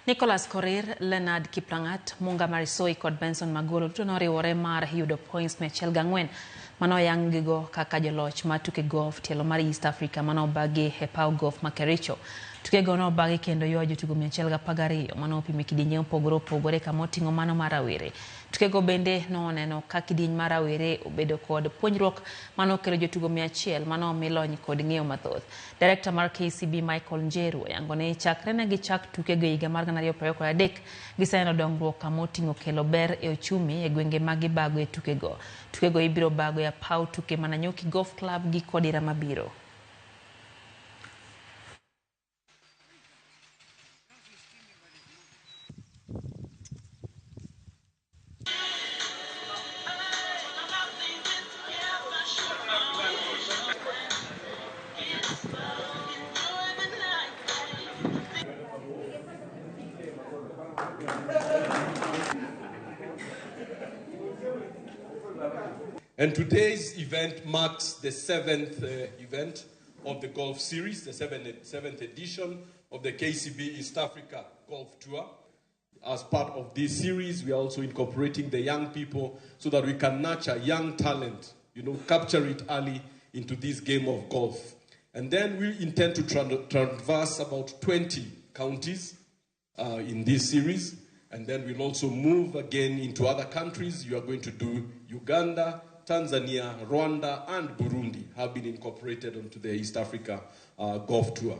Nicholas Korir, Leonard Kiplangat, Munga Marisoi kod Benson Magolo to noriwore mar yudo points mechiel gang'wen mano yangigo kaka joloch ma tuke golf tielo mar East Africa mano bagi e paw golf ma Kericho. Tukego no bagi kendo ywa jotugo 112 mano opimi kidienje opogore kama oting'o mano mar rawere. Tukego bende noneno ka kidieny mar rawere obedo kod puonjruok mano kelo jotugo 100 mano milony kod ng'eyo mathoth. Director mar KCB Michael Njeru yangone chakre ne gichak tukego higa mar 2023 giseno dongruok kama oting'o kelo ber e ochumi e gwenge ma gibago e tukego. Tukego ibiro bago e paw tuke mana Nyoki Golf Club gi Korir mabiro. And today's event marks the 7th event of the golf series, the 7th edition of the KCB East Africa Golf Tour. As part of this series, we are also incorporating the young people so that we can nurture young talent, capture it early into this game of golf. And then we intend to traverse about 20 counties in this series. And then we'll also move again into other countries. You are going to do Uganda, Tanzania, Rwanda, and Burundi have been incorporated onto the East Africa Golf Tour.